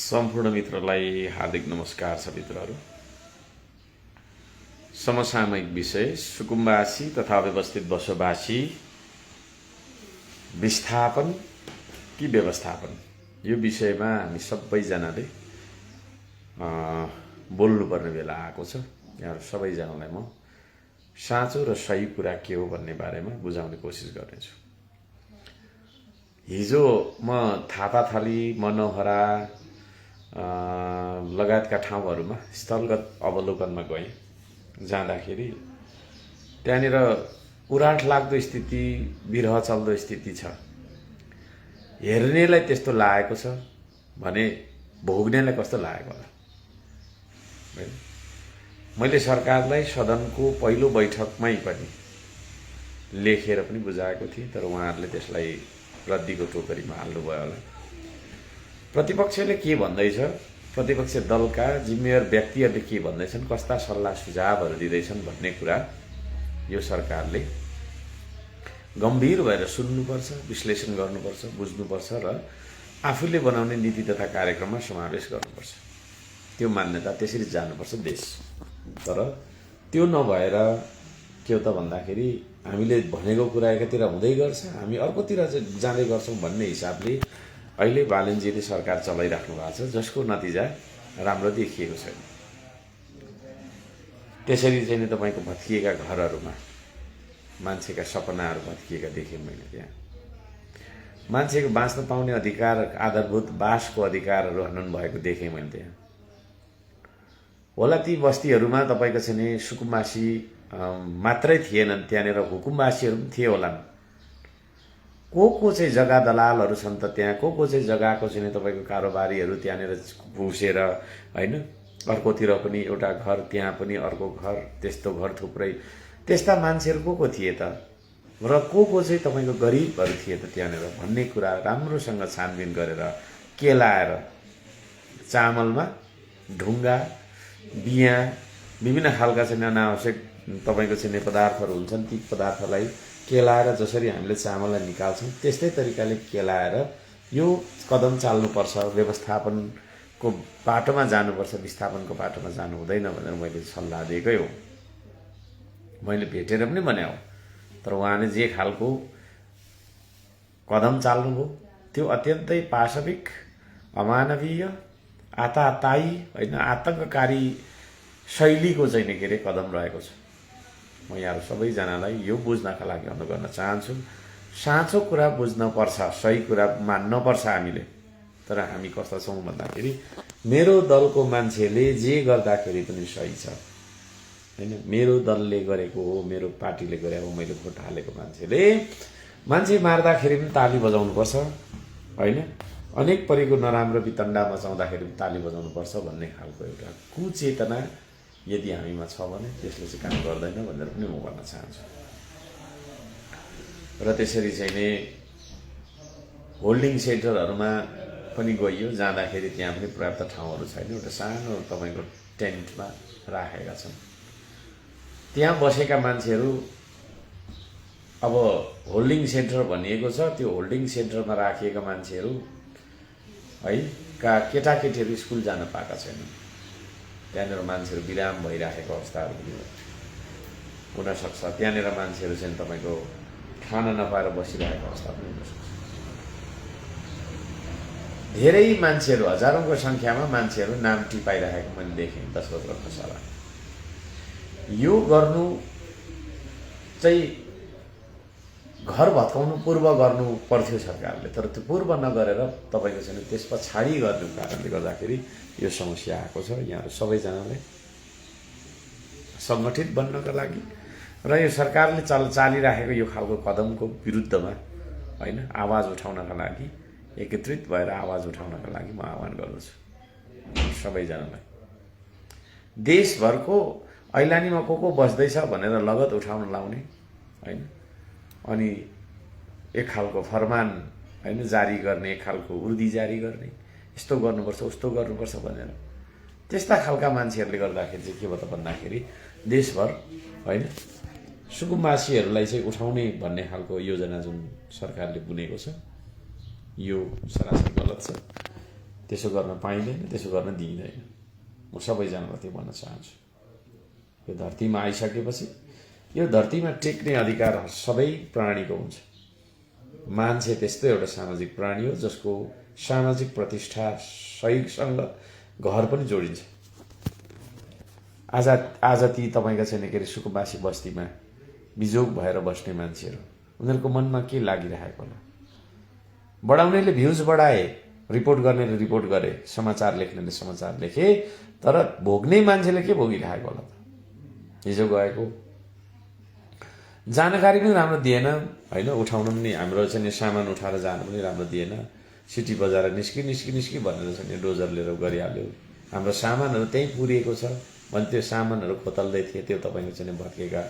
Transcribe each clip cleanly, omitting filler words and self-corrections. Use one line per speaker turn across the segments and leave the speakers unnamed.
सम्पूर्ण मित्रलाई हार्दिक नमस्कार छ। मित्रहरू, समसामयिक विषय सुकुम्बासी तथा व्यवस्थित बसोबासी विस्थापन कि व्यवस्थापन, यो विषयमा हामी सबैजनाले बोल्नुपर्ने बेला आएको छ। यहाँहरू सबैजनालाई म साँचो र सही कुरा के हो भन्ने बारेमा बुझाउने कोसिस गर्नेछु। हिजो म थापाथली, मनोहरा लगायतका ठाउँहरूमा स्थलगत अवलोकनमा गएँ। जाँदाखेरि त्यहाँनिर उराठ लाग्दो स्थिति, विरह चल्दो स्थिति छ। हेर्नेलाई त्यस्तो लागेको छ भने भोग्नेलाई कस्तो लागेको होला। मैले सरकारलाई सदनको पहिलो बैठकमै पनि लेखेर पनि बुझाएको थिएँ, तर उहाँहरूले त्यसलाई रद्दीको टोकरीमा हाल्नुभयो होला। प्रतिपक्षले के भन्दैछ, प्रतिपक्ष दलका जिम्मेवार व्यक्तिहरूले के भन्दैछन्, कस्ता सल्लाह सुझावहरू दिँदैछन् भन्ने कुरा यो सरकारले गम्भीर भएर सुन्नुपर्छ, विश्लेषण गर्नुपर्छ, बुझ्नुपर्छ र आफूले बनाउने नीति तथा कार्यक्रममा समावेश गर्नुपर्छ। त्यो मान्यता त्यसरी जानुपर्छ देश। तर त्यो नभएर के हो त भन्दाखेरि हामीले भनेको कुरा एकातिर हुँदै गर्छ, हामी अर्कोतिर जाँदै गर्छौँ भन्ने हिसाबले अहिले बालनजीले सरकार चलाइराख्नु भएको छ, जसको नतिजा राम्रो देखिएको छैन। त्यसरी चाहिँ नि तपाईँको भत्किएका घरहरूमा मान्छेका सपनाहरू भत्किएका देखेँ मैले। त्यहाँ मान्छेको बाँच्न पाउने अधिकार, आधारभूत बासको अधिकारहरू हनन भएको देखेँ मैले। त्यहाँ होला ती बस्तीहरूमा तपाईँको चाहिँ नि सुकुम्बासी मात्रै थिएनन्, त्यहाँनिर हुकुमबासीहरू पनि थिए होलान्। को चाहिँ जग्गा दलालहरू छन् त त्यहाँ, को चाहिँ जग्गाको चाहिँ तपाईँको कारोबारीहरू त्यहाँनिर घुसेर होइन, अर्कोतिर पनि एउटा घर, त्यहाँ पनि अर्को घर, त्यस्तो घर थुप्रै, त्यस्ता मान्छेहरू को थिए त र को चाहिँ तपाईँको गरिबहरू थिए त त्यहाँनिर भन्ने कुरा राम्रोसँग छानबिन गरेर केलाएर चामलमा ढुङ्गा, बिया, विभिन्न खालका चाहिँ अनावश्यक तपाईँको चाहिँ पदार्थहरू हुन्छन्, ती पदार्थलाई केलाएर जसरी हामीले चामललाई निकाल्छौँ त्यस्तै तरिकाले केलाएर यो कदम चाल्नुपर्छ। व्यवस्थापनको बाटोमा जानुपर्छ, विस्थापनको बाटोमा जानु हुँदैन भनेर मैले सल्लाह दिएकै हो। मैले भेटेर पनि भने हो, तर उहाँले जे खालको कदम चाल्नुभयो त्यो अत्यन्तै पाशविक, अमानवीय, आताताई होइन, आतङ्ककारी शैलीको चाहिँ के अरे कदम रहेको छ। म यहाँहरू सबैजनालाई यो बुझ्नका लागि अनुरोध गर्न चाहन्छु। साँचो कुरा बुझ्नुपर्छ, सही कुरा मान्नुपर्छ हामीले। तर हामी कस्ता छौँ भन्दाखेरि मेरो दलको मान्छेले जे गर्दाखेरि पनि सही छ होइन, मेरो दलले गरेको हो, मेरो पार्टीले गरेको हो, मैले भोट हालेको मान्छे मार्दाखेरि पनि ताली बजाउनुपर्छ होइन, अनेक परेको नराम्रो वितण्डा मचाउँदाखेरि पनि ताली बजाउनुपर्छ भन्ने खालको एउटा कुचेतना यदि हामीमा छ भने त्यसले चाहिँ काम गर्दैन भनेर पनि म भन्न चाहन्छु। र त्यसरी चाहिँ नै होल्डिङ सेन्टरहरूमा पनि गइयो, जाँदाखेरि त्यहाँ पनि पर्याप्त ठाउँहरू छैन। एउटा सानो तपाईँको टेन्टमा राखेका छन्। त्यहाँ बसेका मान्छेहरू अब होल्डिङ सेन्टर भनिएको छ, त्यो होल्डिङ सेन्टरमा राखिएका मान्छेहरू है का केटाकेटीहरू स्कुल जान पाएका छैनन्। त्यहाँनिर मान्छेहरू विराम भइराखेको अवस्थाहरू पनि हुनसक्छ। त्यहाँनिर मान्छेहरू चाहिँ तपाईँको खाना नपाएर बसिरहेको अवस्था पनि हुनसक्छ। धेरै मान्छेहरू, हजारौँको सङ्ख्यामा मान्छेहरू नाम टिपाइरहेको मैले देखेँ 10 बजे खसाला। यो गर्नु चाहिँ घर भत्काउनु पूर्व गर्नु पर्थ्यो सरकारले, तर त्यो पूर्व नगरेर तपाईँको चाहिँ त्यस पछाडि गर्नुको कारणले गर्दाखेरि यो समस्या आएको छ। यहाँहरू सबैजनाले सङ्गठित बन्नका लागि र यो सरकारले चालिराखेको यो खालको कदमको विरुद्धमा होइन आवाज उठाउनका लागि, एकत्रित भएर आवाज उठाउनका लागि म आह्वान गर्दछु सबैजनालाई। देशभरको ऐलानीमा को बस्दैछ भनेर लगत उठाउन लाउने होइन, अनि एक खालको फरमान होइन जारी गर्ने, एक खालको उर्दी जारी गर्ने, यस्तो गर्नुपर्छ उस्तो गर्नुपर्छ भनेर त्यस्ता खालका मान्छेहरूले गर्दाखेरि चाहिँ के भयो त भन्दाखेरि देशभर होइन सुकुम्बासीहरूलाई चाहिँ उठाउने भन्ने खालको योजना जुन सरकारले बुनेको छ यो सरासर गलत छ। त्यसो गर्न पाइँदैन, त्यसो गर्न दिइँदैन। म सबैजनालाई त्यो भन्न चाहन्छु। यो धरतीमा आइसकेपछि यो धरतीमा टेक्ने अधिकार सबै प्राणीको हुन्छ। मान्छे त्यस्तो एउटा सामाजिक प्राणी हो जसको सामाजिक प्रतिष्ठा सहीसँग घर पनि जोडिन्छ। आज ती तपाईँका छैन के अरे सुकुम्बासी बस्तीमा बिजोग भएर बस्ने मान्छेहरू, उनीहरूको मनमा के लागिरहेको होला? बढाउनेले भ्युज बढाए, रिपोर्ट गर्नेले रिपोर्ट गरे, समाचार लेख्नेले समाचार लेखे, तर भोग्ने मान्छेले के भोगिरहेको होला त? हिजो गएको जानकारी पनि राम्रो दिएन होइन, उठाउन पनि हाम्रो चाहिँ सामान उठाएर जानु पनि राम्रो दिएन। सिटी बजाएर निस्की भनेर चाहिँ डोजर लिएर गरिहाल्यो। हाम्रो सामानहरू त्यहीँ पुरिएको छ भने त्यो सामानहरू खोतल्दै थिए, त्यो तपाईँको चाहिँ भत्केका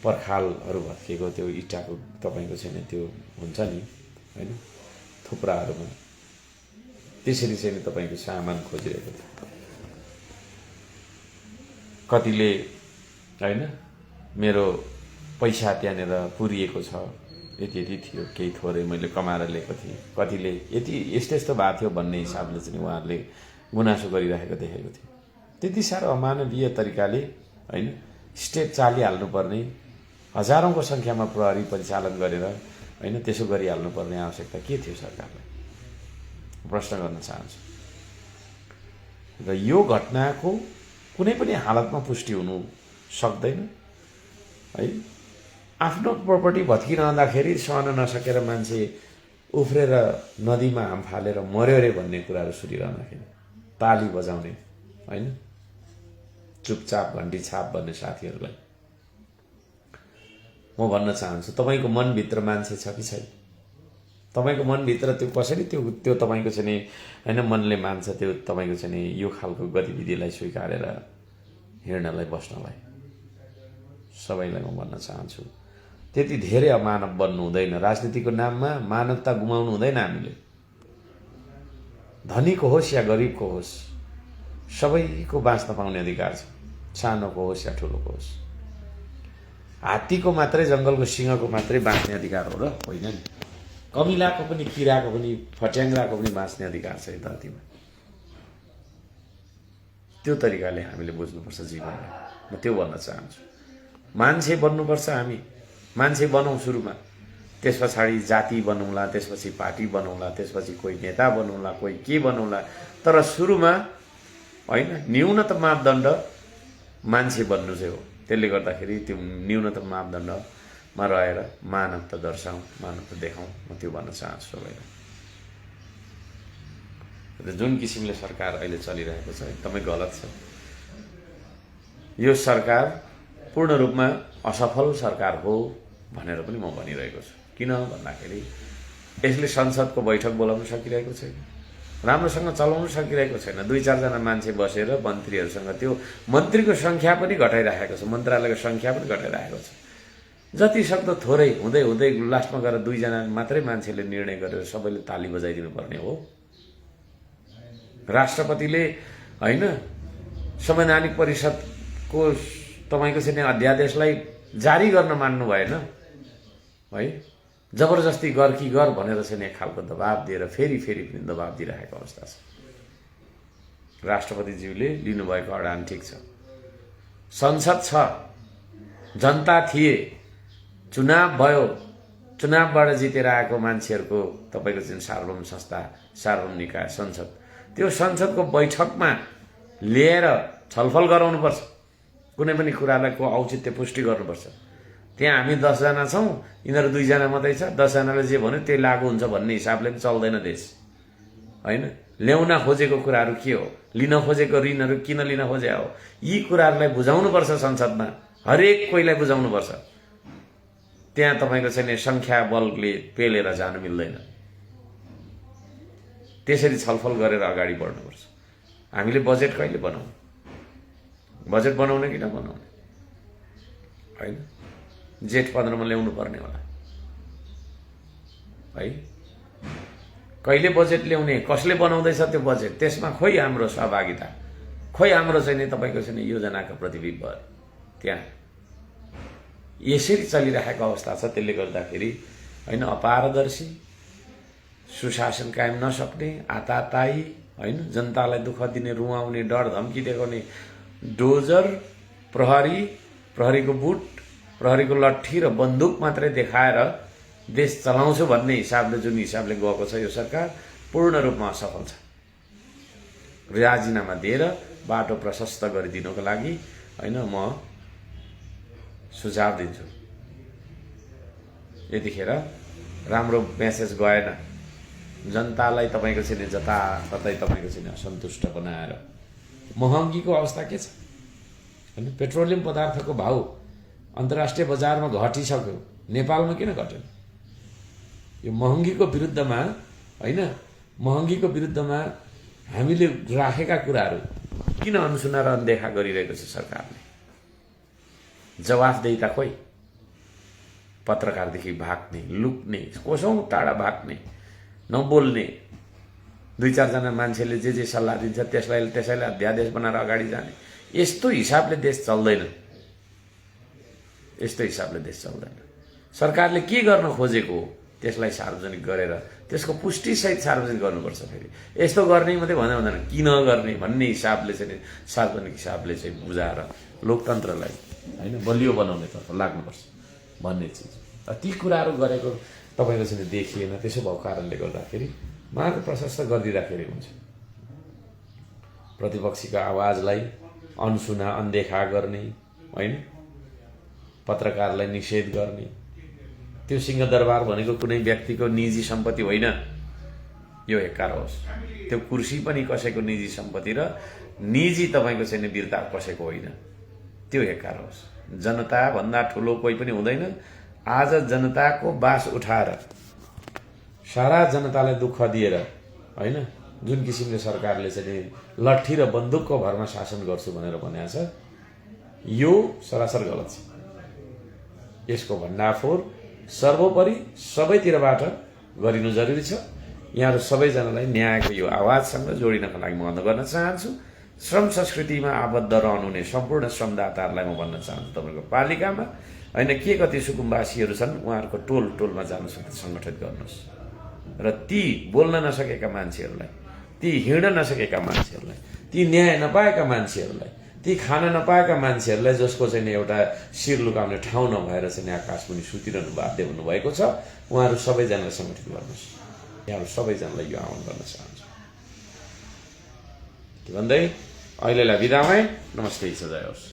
पर्खालहरू भत्केको त्यो इँटाको तपाईँको चाहिँ त्यो हुन्छ नि होइन थुप्राहरूमा, त्यसरी चाहिँ तपाईँको सामान खोजिरहेको थियो। कतिले होइन मेरो पैसा त्यहाँनिर पुरिएको छ, यति थियो, केही थोरै मैले कमाएर ल्याएको थिएँ, कतिले यति यस्तो भएको थियो भन्ने हिसाबले चाहिँ उहाँहरूले गुनासो गरिरहेको देखेको थिएँ। त्यति साह्रो अमानवीय तरिकाले होइन स्टेप चालिहाल्नुपर्ने, हजारौँको सङ्ख्यामा प्रहरी परिचालन गरेर होइन त्यसो गरिहाल्नुपर्ने आवश्यकता के थियो सरकारलाई? प्रश्न गर्न चाहन्छु। र यो घटनाको कुनै पनि हालतमा पुष्टि हुनु सक्दैन है। आफ्नो प्रपर्टी भत्किरहँदाखेरि सहन नसकेर मान्छे उफ्रेर नदीमा हाम फालेर मर्यो अरे भन्ने कुराहरू सुनिरहँदाखेरि ताली बजाउने होइन, चुपचाप घन्टी छाप भन्ने साथीहरूलाई म भन्न चाहन्छु, तपाईँको मनभित्र मान्छे छ कि छैन? तपाईँको मनभित्र त्यो कसरी त्यो तपाईँको चाहिँ नि होइन मनले मान्छ त्यो तपाईँको चाहिँ नि यो खालको गतिविधिलाई स्वीकारेर हिँड्नलाई बस्नलाई? सबैलाई म भन्न चाहन्छु त्यति धेरै अमानव बन्नु हुँदैन। राजनीतिको नाममा मानवता गुमाउनु हुँदैन। हामीले धनीको होस् या गरिबको होस् सबैको बाँच्न पाउने अधिकार छ, सानोको होस् या ठुलोको होस्। हात्तीको मात्रै जङ्गलको सिंहको मात्रै बाँच्ने अधिकार हो र होइन नि? कमिलाको पनि, किराको पनि, फट्याङ्ग्राको पनि बाँच्ने अधिकार छ यो धरतीमा। त्यो तरिकाले हामीले बुझ्नुपर्छ जीवनलाई। म त्यो भन्न चाहन्छु। मान्छे बन्नुपर्छ, हामी मान्छे बनौँ सुरुमा, त्यस पछाडि जाति बनौँला, त्यसपछि पार्टी बनौँला, त्यसपछि कोही नेता बनौँला, कोही के बनौँला, तर सुरुमा होइन न्यूनतम मापदण्ड मान्छे बन्नु चाहिँ हो। त्यसले गर्दाखेरि त्यो न्यूनतम मापदण्डमा रहेर मानवता दर्शाउँ, मानवता देखाउँ, म त्यो भन्न चाहन्छु सबैलाई। र जुन किसिमले सरकार अहिले चलिरहेको छ एकदमै गलत छ। यो सरकार पूर्ण रूपमा असफल सरकार हो भनेर पनि म भनिरहेको छु। किन भन्दाखेरि यसले संसदको बैठक बोलाउन सकिरहेको छैन, राम्रोसँग चलाउन सकिरहेको छैन। 2-4 जना मान्छे बसेर मन्त्रीहरूसँग त्यो मन्त्रीको सङ्ख्या पनि घटाइरहेको छ, मन्त्रालयको सङ्ख्या पनि घटाइरहेको छ। जति सक्दो थोरै हुँदै हुँदै लास्टमा गएर 2 जना मात्रै मान्छेले निर्णय गरेर सबैले ताली बजाइदिनु पर्ने हो। राष्ट्रपतिले होइन संवैधानिक परिषदको तपाईँको चाहिँ अध्यादेशलाई जारी गर्न मान्नु भएन है, जबरजस्ती गर कि गर भनेर चाहिँ एक खालको दबाब दिएर फेरि पनि दबाब दिइरहेको अवस्था छ। राष्ट्रपतिज्यूले लिनुभएको अडान ठिक छ, संसद छ, जनता थिए, चुनाव भयो, चुनावबाट जितेर आएको मान्छेहरूको तपाईँको चाहिँ सार्वभौम संस्था, सार्वभौम निकाय संसद, त्यो संसदको बैठकमा लिएर छलफल गराउनुपर्छ। कुनै पनि कुरालाई को औचित्य पुष्टि गर्नुपर्छ। त्यहाँ हामी 10 जना छौँ, यिनीहरू 2 जना मात्रै छ, 10 जनाले जे भन्यो त्यही लागू हुन्छ भन्ने हिसाबले पनि चल्दैन देश होइन। ल्याउन खोजेको कुराहरू के हो, लिन खोजेको ऋणहरू किन लिन खोजे हो, यी कुराहरूलाई बुझाउनुपर्छ संसदमा, हरेक कोहीलाई बुझाउनुपर्छ। त्यहाँ तपाईँको चाहिँ सङ्ख्या बलले पेलेर जानु मिल्दैन। त्यसरी छलफल गरेर अगाडि बढ्नुपर्छ। हामीले बजेट कहिले बनाउँ, बजेट बनाउने कि नबनाउने होइन, जेठ 15 मा ल्याउनु पर्ने होला है। कहिले बजेट ल्याउने, कसले बनाउँदैछ त्यो बजेट, त्यसमा खोइ हाम्रो सहभागिता, खोइ हाम्रो चाहिँ नि तपाईँको चाहिँ योजनाको प्रतिबिम्ब त्यहाँ यसरी चलिरहेको अवस्था छ। त्यसले गर्दाखेरि होइन अपारदर्शी, सुशासन कायम नसक्ने, आताताई होइन, जनतालाई दुःख दिने, रुवाउने, डर धम्की देखाउने, डोजर, प्रहरीको बुट, प्रहरीको लट्ठी र बन्दुक मात्रै देखाएर देश चलाउँछु भन्ने हिसाबले जुन हिसाबले गएको छ यो सरकार पूर्ण रूपमा असफल छ। राजीनामा दिएर बाटो प्रशस्त गरिदिनको लागि होइन म सुझाव दिन्छु। यतिखेर राम्रो मेसेज गएन, जनतालाई तपाईँको चाहिँ जताततै तपाईँको चाहिँ असन्तुष्ट बनाएर। महँगीको अवस्था के छ होइन, पेट्रोलियम पदार्थको भाउ अन्तर्राष्ट्रिय बजारमा घटिसक्यो, नेपालमा किन घटेन? यो महँगीको विरुद्धमा होइन, महँगीको विरुद्धमा हामीले राखेका कुराहरू किन अनसुना र अनदेखा गरिरहेको छ सरकारले? जवाफदेहिता खोइ? पत्रकारदेखि भाग्ने, लुक्ने, कोसौँ टाढा भाग्ने, नबोल्ने, 2-4 जना मान्छेले जे सल्लाह दिन्छ त्यसैलाई अध्यादेश बनाएर अगाडि जाने। यस्तो हिसाबले देश चल्दैन, यस्तो हिसाबले देश चल्दैन। सरकारले के गर्न खोजेको हो त्यसलाई सार्वजनिक गरेर त्यसको पुष्टिसहित सार्वजनिक गर्नुपर्छ। फेरि यस्तो गर्ने मात्रै भन्दै हुँदैन, किन गर्ने भन्ने हिसाबले चाहिँ सार्वजनिक हिसाबले चाहिँ बुझाएर लोकतन्त्रलाई होइन बलियो बनाउनेतर्फ लाग्नुपर्छ भन्ने चिज। ती कुराहरू गरेको तपाईँको चाहिँ देखिएन। त्यसो भएको कारणले गर्दाखेरि मार्ग प्रशस्त गरिदिँदाखेरि हुन्छ। प्रतिपक्षीको आवाजलाई अनसुना अनदेखा गर्ने होइन, पत्रकारलाई निषेध गर्ने। त्यो सिंहदरबार भनेको कुनै व्यक्तिको निजी सम्पत्ति होइन, यो हेक्कार होस्। त्यो कुर्सी पनि कसैको निजी सम्पत्ति र निजी तपाईँको चाहिँ वीरता कसैको होइन, त्यो हेक्कार होस्। जनता भन्दा ठुलो कोही पनि हुँदैन। आज जनताको बास उठाएर सारा जनतालाई दुःख दिएर होइन जुन किसिमले सरकारले चाहिँ लट्ठी र बन्दुकको भरमा शासन गर्छु भनेर भनेको छ, यो सरासर गलत छ। यसको भण्डाफोर सर्वोपरि सबैतिरबाट गरिनु जरुरी छ। यहाँहरू सबैजनालाई न्यायको यो आवाजसँग जोडिनको लागि म अनुरोध गर्न चाहन्छु। श्रम संस्कृतिमा आबद्ध रहनुहुने सम्पूर्ण श्रमदाताहरूलाई म भन्न चाहन्छु, तपाईँको पालिकामा होइन के कति सुकुम्बासीहरू छन्, उहाँहरूको टोलमा जानु सङ्गठित गर्नुहोस् र ती बोल्न नसकेका मान्छेहरूलाई, ती हिँड्न नसकेका मान्छेहरूलाई, ती न्याय नपाएका मान्छेहरूलाई, ती खान नपाएका मान्छेहरूलाई, जसको चाहिँ एउटा शिर लुकाउने ठाउँ नभएर चाहिँ आकाशमुनि सुतिरहनु बाध्य हुनुभएको छ, उहाँहरू सबैजनालाई सङ्गठित गर्नुहोस्। यहाँहरू सबैजनालाई यो आह्वान गर्न चाहन्छु भन्दै अहिलेलाई बिदा भएँ। नमस्ते, सजाय होस्।